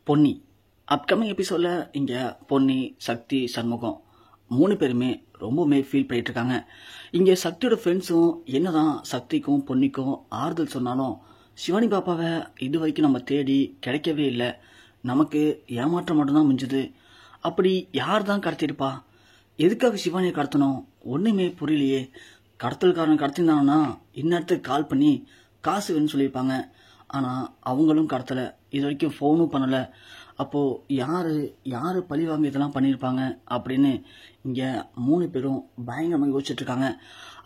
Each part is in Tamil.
பொன்னி அப்கமிங் எபிசோடில் இங்கே பொன்னி சக்தி சண்முகம் 3 பேருமே ரொம்பவுமே ஃபீல் பண்ணிட்டு இருக்காங்க. இங்கே சக்தியோட ஃப்ரெண்ட்ஸும் என்னதான் சக்திக்கும் பொன்னிக்கும் ஆறுதல் சொன்னாலும் சிவானி பாப்பாவை இது வரைக்கும் நம்ம தேடி கிடைக்கவே இல்லை, நமக்கு ஏமாற்றம் மட்டும்தான் மிஞ்சுது. அப்படி யார் தான் கடத்திருப்பா? எதுக்காக சிவானியை கடத்தணும்? ஒன்றுமே புரியலையே. கடத்தல்காரன் கடத்திருந்தாங்கன்னா இந்நேரத்துக்கு கால் பண்ணி காசு வேணும்னு சொல்லியிருப்பாங்க. ஆனால் அவங்களும் கடத்தலை, இது வரைக்கும் ஃபோனும் பண்ணலை. அப்போது யார் பழி வாங்கி இதெல்லாம் பண்ணியிருப்பாங்க அப்படின்னு இங்கே 3 பேரும் பயங்கரமாக யோசிச்சுட்ருக்காங்க.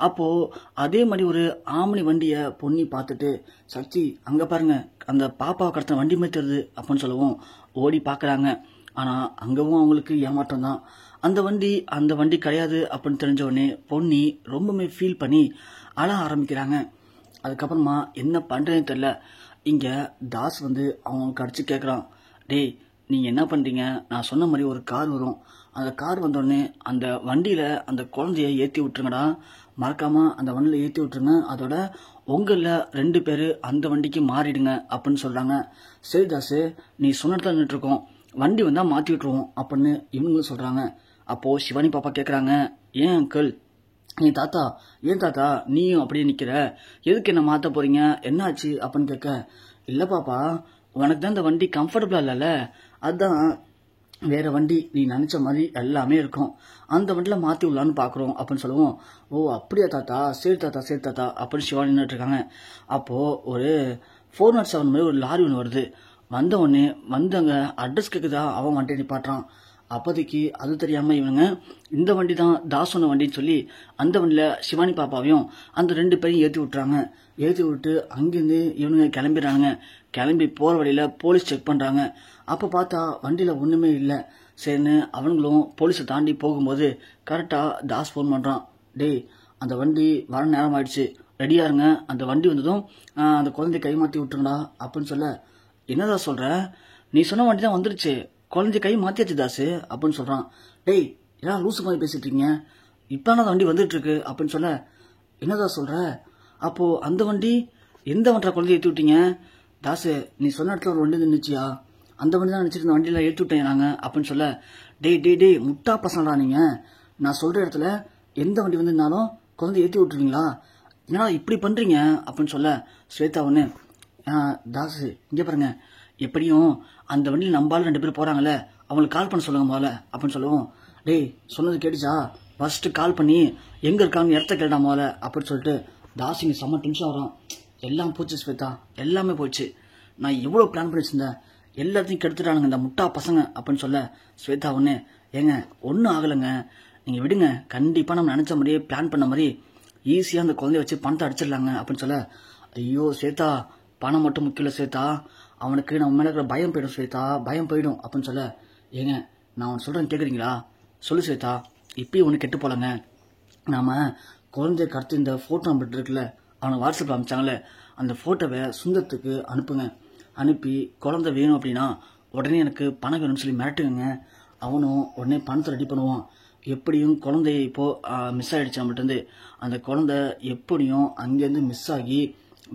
அப்போது அதே மாதிரி ஒரு ஆம்னி வண்டியை பொன்னி பார்த்துட்டு, சக்தி அங்கே பாருங்க, அந்த பாப்பாவை கடத்தின வண்டி மாதிரி தருது அப்படின்னு சொல்லவும் ஓடி பார்க்குறாங்க. ஆனால் அங்கேவும் அவங்களுக்கு ஏமாற்றம் தான். அந்த வண்டி கிடையாது அப்படின்னு தெரிஞ்ச உடனே பொன்னி ரொம்பவுமே ஃபீல் பண்ணி அழ ஆரம்பிக்கிறாங்க. அதுக்கப்புறமா என்ன பண்ணுறதுன்னு தெரில. இங்கே தாஸ் அவங்க அடிச்சு கேட்குறான், டேய் நீங்கள் என்ன பண்ணுறீங்க? நான் சொன்ன மாதிரி ஒரு கார் வரும், அந்த கார் வந்தோடனே அந்த வண்டியில் அந்த குழந்தைய ஏற்றி விட்டுருங்கடா, மறக்காமல் அந்த வண்டியில் ஏற்றி விட்டுருங்க. அதோட உங்களில் 2 பேர் அந்த வண்டிக்கு மாறிடுங்க அப்படின்னு சொல்கிறாங்க. சரி தாஸ், நீ சொன்னதான் நின்றுட்டுருக்கோம், வண்டி வந்தால் மாற்றி விட்டுருவோம் அப்படின்னு இவங்களும் சொல்கிறாங்க. அப்போது சிவானி பாப்பா கேட்குறாங்க, ஏன் அங்கிள், ஏன் தாத்தா நீயும் அப்படியே நிற்கிற, எதுக்கு என்ன மாற்ற போகிறீங்க, என்னாச்சு அப்படின்னு கேட்க, இல்லை பாப்பா உனக்கு தான் இந்த வண்டி கம்ஃபர்டபுளாக இல்லைல்ல, அதுதான் வேற வண்டி நீ நினச்ச மாதிரி எல்லாமே இருக்கும், அந்த வண்டியில் மாற்றி விடலான்னு பார்க்குறோம் அப்படின்னு சொல்லுவோம். ஓ அப்படியா தாத்தா, சரி தாத்தா அப்படின்னு சிவா நின்றுட்டு இருக்காங்க. அப்போது ஒரு 407 மாதிரி ஒரு லாரி ஒன்று வருது. வந்தவொடனே வந்தவங்க அட்ரஸ் கேட்குதா, அவன் வண்டி நிப்பாட்டுறான். அப்போதைக்கு அது தெரியாமல் இவங்க இந்த வண்டி தான் தாஸ் சொன்ன வண்டின்னு சொல்லி அந்த வண்டியில் சிவானி பாப்பாவையும் அந்த 2 பேரையும் ஏற்றி விட்டுறாங்க. ஏற்றி விட்டு அங்கேருந்து இவனுங்க கிளம்பிடுறாங்க. கிளம்பி போகிற வழியில் போலீஸ் செக் பண்ணுறாங்க. அப்போ பார்த்தா வண்டியில் ஒன்றுமே இல்லை. சரின்னு அவனுங்களும் போலீஸை தாண்டி போகும்போது கரெக்டாக தாஸ் ஃபோன் பண்ணுறான், டேய் அந்த வண்டி வர நேரம் ஆயிடுச்சு, ரெடியாக இருங்க, அந்த வண்டி வந்ததும் அந்த குழந்தைய கை மாற்றி விட்டுருங்கடா அப்படின்னு சொல்ல, என்னதான் சொல்கிற, நீ சொன்ன வண்டி தான் வந்துருச்சு, குழந்தைய கை மாற்றியாச்சு தாஸ் அப்படின்னு சொல்கிறான். டேய் ஏன் லூசு மாதிரி பேசிட்டு இருக்கீங்க, இப்போ அந்த வண்டி வந்துட்டுருக்கு அப்படின்னு சொல்ல, என்னதான் சொல்கிற, அப்போது அந்த வண்டி எந்த வண்டியில் குழந்தைய ஏற்றி விட்டீங்க தாஸ், நீ சொன்ன இடத்துல ஒரு வண்டி நின்றுச்சியா, அந்த வண்டி தான் நினச்சிட்டு இந்த வண்டியில் ஏற்றி விட்டேன் நாங்கள் அப்படின்னு சொல்ல, டேய் முட்டா பசங்கடா நீங்கள், நான் சொல்கிற இடத்துல எந்த வண்டி வந்திருந்தாலும் குழந்தைய ஏற்றி விட்டுருவீங்களா, ஏன்னா இப்படி பண்ணுறீங்க அப்படின்னு சொல்ல, ஸ்வேதா ஒன்று, தாஸ் இங்கே பாருங்க, எப்படியும் அந்த வண்டியில் நம்பால் 2 பேர் போகிறாங்களே, அவங்களுக்கு கால் பண்ண சொல்லுங்க முதல்ல அப்படின்னு சொல்லுவோம். டேய் சொன்னது கேட்டுச்சா, ஃபஸ்ட்டு கால் பண்ணி எங்கே இருக்காங்க இடத்த கேட்டா முதல்ல அப்படின்னு சொல்லிட்டு தாஸ் இங்கே செம்ம டென்ஷன் வரும். எல்லாம் போச்சு ஸ்வேதா, எல்லாமே போச்சு, நான் எவ்வளோ பிளான் பண்ணி வச்சிருந்தேன், எல்லாத்தையும் கெடுத்துட்டானுங்க இந்த முட்டா பசங்க அப்படின்னு சொல்ல, ஸ்வேதா ஒன்று, ஏங்க ஒன்றும் ஆகலைங்க, நீங்கள் விடுங்க, கண்டிப்பாக நம்ம நினச்ச மாதிரியே பிளான் பண்ண மாதிரி ஈஸியாக அந்த குழந்தைய வச்சு பணத்தை அடிச்சிடலாங்க அப்படின்னு சொல்ல, ஐயோ ஸ்வேதா பணம் மட்டும் முக்கியம் இல்லை ஸ்வேதா, அவனுக்கு நம்ம மேலே இருக்கிற பயம் போயிடும் ஸ்வேதா, பயம் போயிடும் அப்படின்னு சொல்ல, ஏங்க நான் அவன் சொல்கிறேன் கேட்குறீங்களா, சொல்லு ஸ்வேதா, இப்பயும் ஒன்று கெட்டு போலங்க, நாம் குழந்தைய கடத்தி இந்த ஃபோட்டோ நம்பர் இருக்குல்ல, அவனை வாட்ஸ்அப்பில் அனுப்பிச்சாங்களே, அந்த ஃபோட்டோவை சுந்தரத்துக்கு அனுப்புங்க, அனுப்பி குழந்தை வேணும் அப்படின்னா உடனே எனக்கு பணம் வேணும்னு சொல்லி மிரட்டுங்க, அவனும் உடனே பணத்தை ரெடி பண்ணுவான். எப்படியும் குழந்தைய இப்போது மிஸ் ஆகிடுச்சு நம்மகிட்டருந்து, அந்த குழந்தை எப்படியும் அங்கேருந்து மிஸ் ஆகி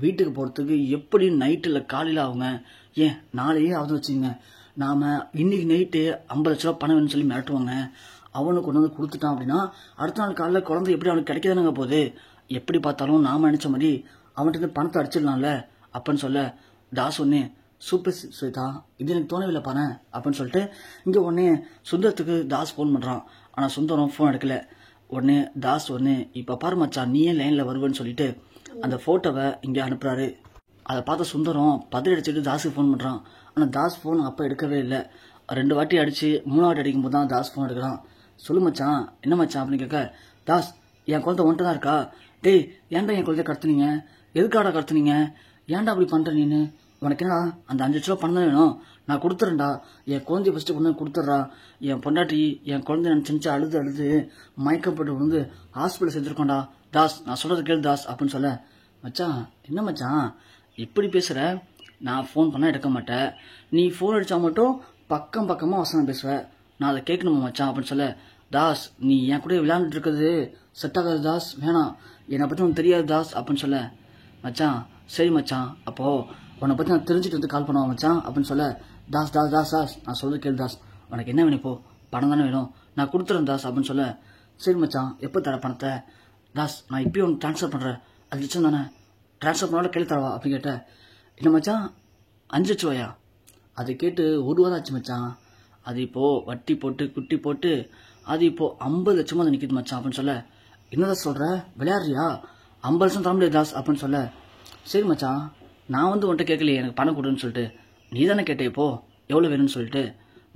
வீட்டுக்கு போகிறதுக்கு எப்படியும் நைட்டில் காலையில் அவங்க ஏன் நாளையே ஆகுது வச்சுங்க, நாம் இன்னைக்கு நைட்டு 50 லட்ச ரூபா பணம் வேணும்னு சொல்லி மிரட்டுவாங்க, அவனுக்கு கொண்டு வந்து கொடுத்துட்டான் அப்படின்னா அடுத்த நாள் காலையில் குழந்தை எப்படி அவனுக்கு கிடைக்கதானுங்க போகுது, எப்படி பார்த்தாலும் நாம் நினச்ச மாதிரி அவன்கிட்ட பணத்தை அடிச்சிடலாம்ல அப்படின்னு சொல்ல, தாஸ் ஒன்று, சூப்பர் ஸ்வேதா, இது எனக்கு தோணவில்லை பாரு அப்படின்னு சொல்லிட்டு இங்கே உடனே சுந்தரத்துக்கு தாஸ் ஃபோன் பண்ணுறான். ஆனால் சுந்தரம் ஃபோன் எடுக்கல. உடனே தாஸ் ஒன்று, இப்போ பாரு மச்சான் நீயே லைனில் வருவேன்னு சொல்லிட்டு அந்த ஃபோட்டோவை இங்கே அனுப்புகிறாரு. அதை பார்த்த சுந்தரம் பதறி அடிச்சுட்டு தாஸுக்கு ஃபோன் பண்ணுறான். ஆனால் தாஸ் ஃபோன் அப்போ எடுக்கவே இல்லை. 2 வாட்டி அடித்து 3வது அடிக்கும்போது தான் தாஸ் ஃபோன் எடுக்கிறான். சொல்லு மச்சான், என்ன மச்சான் அப்படின்னு கேட்க, தாஸ் என் குழந்தை ஒன்ட்டு தான் இருக்கா, டேய் ஏன்டா என் குழந்தைய கடத்துனீங்க, எதுக்காடா கடத்துனீங்க, ஏன்டா அப்படி பண்ணுற நீனு, உனக்கு என்னடா அந்த 5 லட்ச ரூபா பணம் தான் வேணும், நான் கொடுத்துறேன்டா, என் குழந்தைய ஃபஸ்ட்டு கொண்டு கொடுத்துட்றா, என் பொண்டாட்டி என் குழந்தைய நினச்சி அழுது மயக்கப்பட்டு வந்து ஹாஸ்பிட்டல் சேர்த்துருக்கோண்டா, தாஸ் நான் சொல்கிறது கேளு தாஸ் அப்படின்னு சொல்ல, மச்சான் என்ன மச்சான் இப்படி பேசுகிற, நான் ஃபோன் பண்ணால் எடுக்க மாட்டேன், நீ ஃபோன் அடித்தா மட்டும் பக்கமாக வசனம் பேசுவேன், நான் அதை கேட்கணுமா மச்சான் அப்படின்னு சொல்ல, தாஸ் நீ என் கூட விளையாண்டுட்டு இருக்கிறது செட் ஆகாது தாஸ், வேணாம், என்னை பற்றி உனக்கு தெரியாது தாஸ் அப்படின்னு சொல்ல, மச்சான் சரி மச்சான், அப்போது உன்னை பற்றி நான் தெரிஞ்சுட்டு வந்து கால் பண்ணுவான் மச்சான் அப்படின்னு சொல்ல, தாஸ் தாஸ் தாஸ் தாஸ் நான் சொல்றது கேளு தாஸ், உனக்கு என்ன வேணும் இப்போ? பணம் தானே வேணும், நான் கொடுத்துறேன் தாஸ் அப்படின்னு சொல்ல, சரி மச்சான் எப்போ தர பணத்தை? தாஸ் நான் இப்பயும் ஒன்று ட்ரான்ஸ்ஃபர் பண்ணுறேன், 5 லட்சம் தானே, ட்ரான்ஸ்ஃபர் பண்ணாலும் கேள்வி தரவா அப்படின்னு கேட்டேன். இல்லை மச்சான் 5 லட்சம் ரூபாயா? அது கேட்டு 1 வாரம் ஆச்சு மச்சான், அது இப்போது வட்டி போட்டு குட்டி போட்டு அது இப்போது 50 லட்சமாக அது நிற்கிது மச்சான் அப்படின்னு சொல்ல, என்னதான் சொல்கிற, விளையாடுறியா? 50 லட்சம் தர முடியாது தாஸ் அப்படின்னு சொல்ல, சரி மச்சான் நான் வந்து உன்ட்ட கேட்கலையே எனக்கு பணம் கொடுன்னு சொல்லிட்டு, நீ தானே கேட்டே இப்போ எவ்வளோ வேணும்னு சொல்லிட்டு,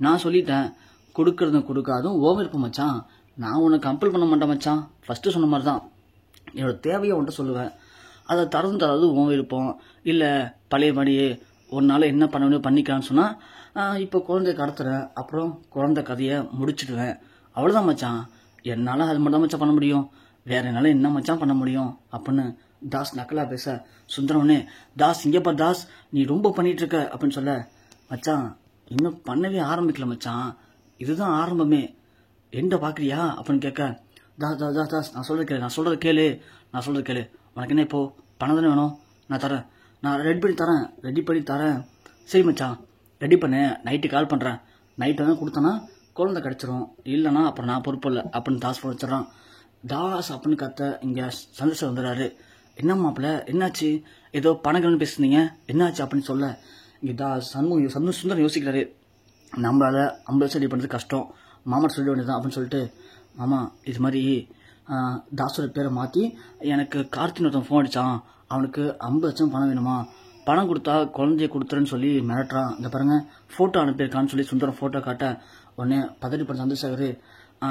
நான் சொல்லிட்டேன் கொடுக்கறதும் கொடுக்காதும் ஓவர் இருப்போம் மச்சான், நான் உன்னை கம்பல் பண்ண மாட்டேன் மச்சான், ஃபஸ்ட்டு சொன்ன மாதிரி தான் என்னோட தேவையை உன்ட்ட சொல்லுவேன், அதை தரதும் தராது ஓவர் இருப்போம், இல்லை பழைய மாதிரியே ஒரு நாள் என்ன பண்ண வேண்டிய பண்ணிக்கலான்னு சொன்னால் இப்போ குழந்தைய கடத்துறேன், அப்புறம் குழந்தை கதையை முடிச்சுடுவேன், அவ்வளோதான் மச்சான், என்னால் அது மட்டும் தான் மச்சான் பண்ண முடியும், வேற என்னால் என்ன மச்சான் பண்ண முடியும் அப்படின்னு தாஸ் நக்கலா பேச, சுந்தரவனே தாஸ் இங்கே பார் தாஸ் நீ ரொம்ப பண்ணிட்டு இருக்க அப்படின்னு சொல்ல, மச்சான் இன்னும் பண்ணவே ஆரம்பிக்கல மச்சான், இதுதான் ஆரம்பமே, எந்த பார்க்குறியா அப்படின்னு கேட்க, தாஸ் தாஸ் தாஸ் தாஸ் நான் சொல்கிறது கேளு, நான் சொல்கிறது கேளு, நான் சொல்கிறது கேளு, உனக்கு என்ன இப்போ பணம் தானே வேணும், நான் தரேன், நான் ரெடி பண்ணி தரேன், சரி மச்சான் ரெடி பண்ணு, நைட்டு கால் பண்ணுறேன், நைட்டு தான் கொடுத்தேன்னா குழந்தை கிடச்சிரும், இல்லைனா அப்புறம் நான் பொறுப்பு இல்லை அப்படின்னு தாஸ் போட வச்சிடறான். தாஸ் அப்படின்னு கத்த இங்கே சந்தோஷம் வந்துடுறாரு. என்ன மாப்பிள்ள என்னாச்சு, ஏதோ பணங்கள்னு பேசுனீங்க என்னாச்சு அப்படின்னு சொல்ல, இங்கே தாஸ் சுந்தரம் யோசிக்கிறாரு, நம்மளால் 50 லட்சம் ரெடி பண்ணுறது கஷ்டம், மாமா சொல்ல வேண்டியதான் அப்படின்னு சொல்லிட்டு, மாமா இது மாதிரி தாஸோட பேரை மாற்றி எனக்கு கார்த்தின் ஒருத்தன் ஃபோன் அடித்தான், அவனுக்கு 50 லட்சம் பணம் வேணுமா, பணம் கொடுத்தா குழந்தைய கொடுத்துறேன்னு சொல்லி மிரட்டுறான், இந்த பாருங்க ஃபோட்டோ அனுப்பியிருக்கான்னு சொல்லி சுந்தரம் ஃபோட்டோ காட்ட, உடனே பதறி பண்ண சந்தோஷாகரு,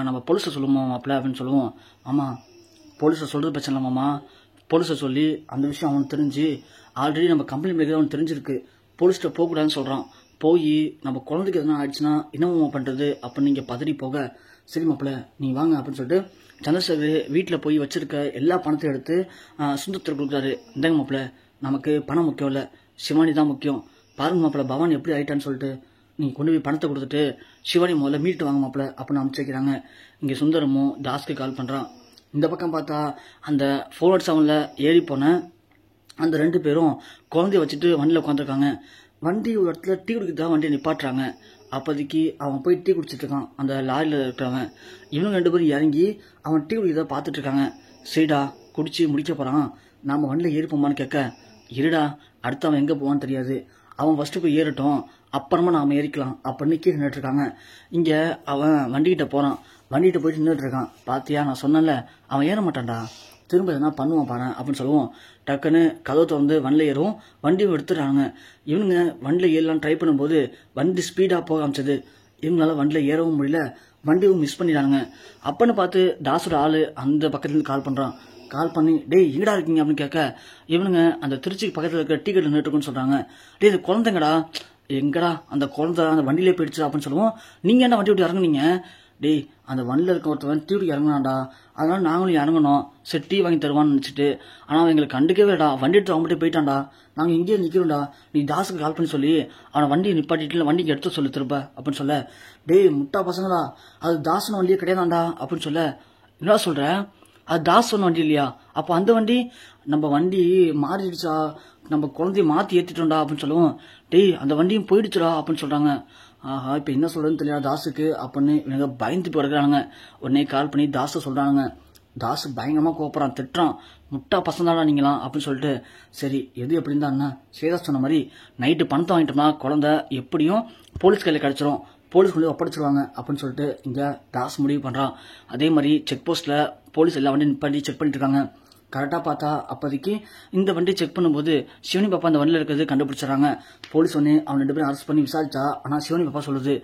நம்ம போலீஸை சொல்லுவோமா மாப்பிள்ள அப்படின்னு சொல்லுவோம். ஆமாம் போலீஸை சொல்கிறது பிரச்சனை இல்லை மாமா, போலீஸை சொல்லி அந்த விஷயம் அவனுக்கு தெரிஞ்சு ஆல்ரெடி நம்ம கம்ப்ளைண்ட் பண்ணிக்கிறது அவனுக்கு தெரிஞ்சிருக்கு, போலீஸ்கிட்ட போகக்கூடாதுன்னு சொல்கிறான், போய் நம்ம குழந்தைக்கு எதனா ஆயிடுச்சுன்னா என்னமா பண்ணுறது அப்படின்னு நீங்கள் பதறி போக, சரி மாப்பிள்ள நீ வாங்க அப்படின்னு சொல்லிட்டு சந்திரசேகர் வீட்டில் போய் வச்சிருக்க எல்லா பணத்தையும் எடுத்து சுந்தரத்தில் கொடுக்குறாரு. இந்தாங்க மாப்பிள்ள நமக்கு பணம் முக்கியம் இல்லை, சிவானி தான் முக்கியம், பாருங்க மாப்பிள்ள பவானி எப்படி ஆயிட்டான்னு சொல்லிட்டு, நீங்கள் கொண்டு போய் பணத்தை கொடுத்துட்டு சிவானி முதல்ல மீட்டு வாங்க மாப்பிள்ள அப்படின்னு அனுப்பிச்சு வைக்கிறாங்க. இங்கே சுந்தரமும் தாஸ்க்கு கால் பண்ணுறான். இந்த பக்கம் பார்த்தா அந்த 407 ஏறி போன அந்த 2 பேரும் குழந்தைய வச்சுட்டு வண்டியில் உட்காந்துருக்காங்க. வண்டி ஒரு இடத்துல டீ குடிக்கிறதா வண்டியை நிப்பாட்டுறாங்க. அப்போதைக்கு அவன் போய் டீ குடிச்சிட்டு இருக்கான் அந்த லாரியில் இருக்கிறவன். இவங்க 2 பேரும் இறங்கி அவன் டீ குடிக்கிறதா பார்த்துட்டு இருக்காங்க. சரிடா குடிச்சு முடிக்க போகிறான், நாம் வண்டியில் ஏறிப்போமான்னு கேட்க, இருடா அடுத்து அவன் எங்கே போவான்னு தெரியாது, அவன் ஃபஸ்ட்டு போய் ஏறட்டும் அப்புறமா நாம் ஏறிக்கலாம் அப்படின்னு கீழே நின்றுட்டுருக்காங்க. இங்கே அவன் வண்டிகிட்ட போகிறான், வண்டிகிட்ட போயிட்டு நின்றுட்டுருக்கான். பார்த்தியா நான் சொன்னல அவன் ஏற மாட்டான்டா, திரும்ப எதனா பண்ணுவான் பாரு அப்படின்னு சொல்லுவோம். டக்குன்னு கதவை வந்து வண்டியில் ஏறும், வண்டியும் எடுத்துடுறாங்க. இவனுங்க வண்டியில் ஏறலான்னு ட்ரை பண்ணும்போது வண்டி ஸ்பீடாக போக ஆரம்பிச்சது. இவங்களால வண்டியில் ஏறவும் முடியல, வண்டியும் மிஸ் பண்ணிடுறாங்க. அப்பன்னு பார்த்து தாஸோட ஆள் அந்த பக்கத்துலேருந்து கால் பண்ணுறான். கால் பண்ணி டேய் எங்கடா இருக்கீங்க அப்படின்னு கேட்க, இவனுங்க அந்த திருச்சிக்கு பக்கத்தில் இருக்கிற டிக்கெட் நின்றுட்டுருக்குன்னு சொல்கிறாங்க. டே இது குழந்தைங்கடா, எங்கடா அந்த குழந்தை அந்த வண்டியிலே போயிடுச்சு அப்படின்னு சொல்லுவோம். நீங்கள் என்ன வண்டி விட்டு இறங்குனீங்க, டேய் அந்த வண்டியில் இருக்க ஒருத்தவன் டீ விட்டு இறங்கினான்டா, அதனால நாங்களும் இறங்கணும், சரி டீ வாங்கி தருவான்னு நினச்சிட்டு, ஆனால் அவன் எங்களுக்கு கண்டுக்கவே இல்லடா, வண்டி எடுத்து அவங்ககிட்ட போயிட்டான்டா, நாங்கள் இங்கேயே நிற்கிறோம்டா, நீ தாஸுக்கு கால் பண்ணி சொல்லி அவனை வண்டியை நிப்பாட்டிட்டு வண்டிக்கு எடுத்து சொல்லு திரும்ப அப்படின்னு சொல்ல, டேய் முட்டா பசங்களா அது தாசன வண்டியே கிடையாதாண்டா அப்படின்னு சொல்ல, என்ன சொல்கிற அது தாஸ் சொன்ன வண்டி இல்லையா, அப்போ அந்த வண்டி நம்ம வண்டி மாறிடுச்சா, நம்ம குழந்தைய மாற்றி ஏற்றிட்டோம்டா அப்படின்னு சொல்லுவோம். டேய் அந்த வண்டியும் போயிடுச்சுடா அப்படின்னு சொல்கிறாங்க. ஆஹா இப்போ என்ன சொல்கிறதுன்னு தெரியாது தாஸுக்கு அப்படின்னு இவங்க பயந்து போடுறாங்க. உடனே கால் பண்ணி தாஸை சொல்கிறாங்க. தாஸ் பயங்கரமாக கோப்பறான், திட்டுறான், முட்டா பசங்க தானா நீங்களாம் அப்படின்னு சொல்லிட்டு, சரி எது எப்படி இருந்தா சேதா சொன்ன மாதிரி நைட்டு பணத்தை வாங்கிட்டோம்னா குழந்தை எப்படியும் போலீஸ் கையில் கிடச்சிரும், போலீஸ் கொண்டு ஒப்படைச்சிருவாங்க அப்படின்னு சொல்லிட்டு இங்கே தாஸ் முடிவு பண்ணுறான். அதே மாதிரி செக் போஸ்ட்டில் போலீஸ் எல்லா வண்டியும் நிப்பாட்டி செக் பண்ணிட்டு இருக்காங்க. கரெக்டாக பார்த்தா அப்போதைக்கு இந்த வண்டியை செக் பண்ணும்போது சிவனி பாப்பா அந்த வண்டியில் இருக்கிறது கண்டுபிடிச்சிடறாங்க. போலீஸ் ஒன்று அவன் 2 பேரும் அரெஸ்ட் பண்ணி விசாரிச்சா, ஆனால் சிவனி பாப்பா சொல்லுது,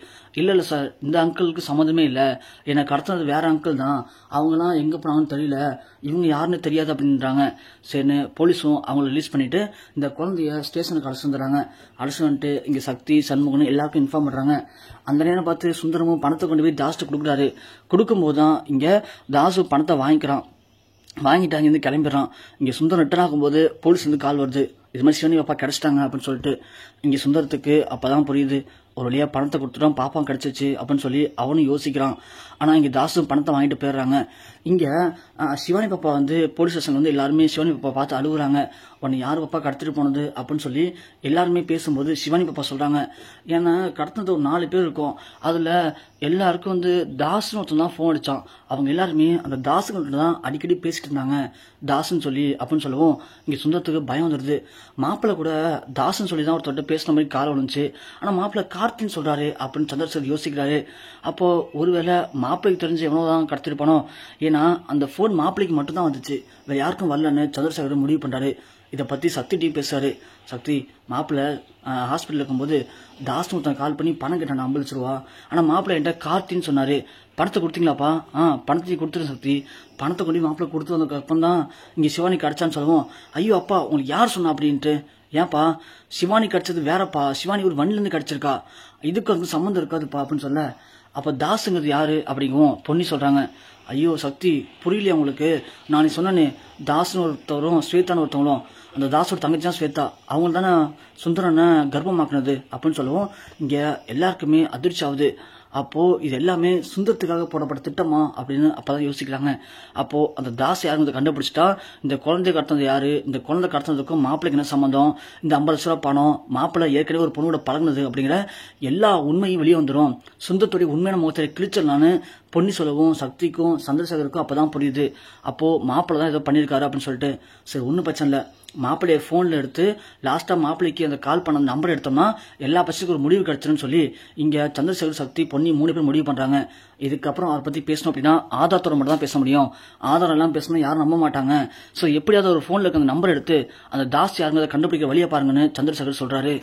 இல்லை சார் இந்த அங்கிளுக்கு சம்மந்தமே இல்லை, என்னை கடத்தினது வேற அங்கிள் தான், அவங்களாம் எங்கே போனாங்கன்னு தெரியல, இவங்க யாருன்னு தெரியாது அப்படின்றாங்க. சரின்னு போலீஸும் அவங்கள ரிலீஸ் பண்ணிட்டு இந்த குழந்தைய ஸ்டேஷனுக்கு அழைச்சிட்டு வந்துடுறாங்க. அழைச்சிட்டு வந்துட்டு இங்கே சக்தி சண்முகன் எல்லாருக்கும் இன்ஃபார்ம் பண்ணுறாங்க. அந்த நேரம் பார்த்து சுந்தரமும் பணத்தை கொண்டு போய் தாஸ்ட்டு கொடுக்குறாரு. கொடுக்கும்போது தான் இங்கே தாசு பணத்தை வாங்கிக்கிறான். வாங்கிட்டு அங்கேருந்து கிளம்பிடுறான். இங்கே சுந்தரம் ரிட்டர்ன் ஆகும்போது போலீஸ் வந்து கால் வருது, இது மாதிரி சிவானி பாப்பா கிடைச்சிட்டாங்க அப்படின்னு சொல்லிட்டு இங்கே சுந்தரத்துக்கு அப்பதான் புரியுது, ஒரு வழியா பணத்தை கொடுத்துட்டோம், பாப்பா கிடைச்சிச்சு அப்படின்னு சொல்லி அவனும் யோசிக்கிறான். ஆனால் இங்கே தாசும் பணத்தை வாங்கிட்டு போயிடுறாங்க. இங்கே சிவானி பாப்பா வந்து போலீஸ் ஸ்டேஷன் வந்து எல்லாருமே சிவானி பாப்பா பார்த்து அழுகுறாங்க. உன்னை யார் பாப்பா கடத்திட்டு போனது அப்படின்னு சொல்லி எல்லாருமே பேசும்போது சிவானி பாப்பா சொல்கிறாங்க, ஏன்னா கடத்தினது ஒரு 4 பேர் இருக்கும், அதில் எல்லாருக்கும் வந்து தாசுன்னு ஒருத்தன் தான் ஃபோன் அடித்தான். அவங்க எல்லாருமே அந்த தாசுங்கிட்ட தான் அடிக்கடி பேசிட்டு இருந்தாங்க தாசுன்னு சொல்லி அப்படின்னு சொல்லவும் இங்கே சுந்தரத்துக்கு பயம் வந்துடுது. மாப்பிள்ளை கூட தாசுன்னு சொல்லி தான் ஒருத்தர்கிட்ட பேசின மாதிரி காலம் விழுந்துச்சு, ஆனால் மாப்பிள்ளை கார்த்தின்னு சொல்கிறாரு அப்படின்னு சந்திரசேகர் யோசிக்கிறாரு. அப்போது ஒருவேளை மாப்பிள்ளைக்கு தெரிஞ்சு எவனோ தான் கடத்திருப்பானோ, ஏன்னா அந்த ஃபோன் மாப்பிள்ளைக்கு மட்டும்தான் வந்துச்சு, வேறு யாருக்கும் வரலன்னு சந்திரசேகர் முடிவு பண்ணுறாரு. இதை பற்றி சக்தி டீ பேசுறாரு. சக்தி, மாப்பிள்ளை ஹாஸ்பிட்டல் இருக்கும்போது தாஸ் ஒருத்தன் கால் பண்ணி பணம் கேட்டான் 50 லட்ச ரூபா, ஆனால் மாப்பிள்ளை என்கிட்ட கார்த்தின்னு சொன்னார். பணத்தை கொடுத்தீங்களாப்பா? பணத்தை கொடுத்துரு சக்தி. பணத்தை கொண்டு மாப்பிள்ளை கொடுத்து வந்ததுக்கப்புறம் தான் இங்கே சிவானி கிடச்சான்னு சொல்லுவோம். ஐயோ அப்பா, உங்களுக்கு யார் சொன்னா அப்படின்ட்டு. ஏன்ப்பா, சிவானி கிடச்சது வேறப்பா, சிவானி ஒரு வண்டிலேருந்து கிடச்சிருக்கா, இதுக்கு அதுக்கு சம்மந்தம் இருக்காதுப்பா அப்படின்னு சொல்ல, அப்போ தாஸுங்கிறது யாரு அப்படிங்கவும் பொன்னி சொல்கிறாங்க. ஐயோ சக்தி, புரியலையா உங்களுக்கு? நான் நீ சொன்னேனே, தாஸ்னு ஒருத்தவரும் ஸ்வேதான்னு ஒருத்தவங்களும், அந்த தாஸோட தங்கச்சி தான் ஸ்வேதா, அவங்க தானே சுந்தரனை கர்ப்பமாக்குனது அப்படின்னு சொல்லவும் இங்கே எல்லாருக்குமே அதிர்ச்சி ஆகுது. அப்போது இது எல்லாமே சுந்தரத்துக்காக போடப்பட்ட திட்டமா அப்படின்னு அப்போதான் யோசிக்கிறாங்க. அப்போது அந்த தாஸ் யாருங்கிறத கண்டுபிடிச்சிட்டா இந்த குழந்தை கடத்தினது யாரு, இந்த குழந்தை கடத்தினதுக்கும் மாப்பிள்ளைக்கு என்ன சம்மந்தம், இந்த 50 லட்ச ரூபா பணம், மாப்பிள்ளை ஏற்கனவே ஒரு பொண்ணோட பழகுனது அப்படிங்கிற எல்லா உண்மையும் வெளியே வந்துடும். சுந்தரத்துடைய உண்மையான முகத்தை கிழிச்சிடலான்னு பொன்னி சொல்லவும் சக்திக்கும் சந்திரசேகருக்கும் அப்போதான் புரியுது. அப்போது மாப்பிள்ளை தான் ஏதோ பண்ணியிருக்காரு அப்படின்னு சொல்லிட்டு, சரி ஒன்றும் பிரச்சனை இல்லை, மாப்பிள்ளைய ஃபோனில் எடுத்து லாஸ்ட்டாக மாப்பிள்ளைக்கு அந்த கால் பண்ண நம்பர் எடுத்தோம்னா எல்லா பசங்களுக்கும் ஒரு முடிவு கிடைச்சிருன்னு சொல்லி இங்கே சந்திரசேகர், சக்தி, பொன்னி 3 பேர் முடிவு பண்ணுறாங்க. இதுக்கப்புறம் அவரை பற்றி பேசணும் அப்படின்னா ஆதாரத்தோட மட்டும் தான் பேச முடியும், ஆதாரம் எல்லாம் பேசணும் யாரும் நம்ப மாட்டாங்க. ஸோ எப்படியாவது ஒரு ஃபோனில் இருக்க அந்த நம்பர் எடுத்து அந்த தாஸ் யாருங்கிறத கண்டுபிடிக்க வழியை பாருங்கன்னு சந்திரசேகர் சொல்கிறாரு.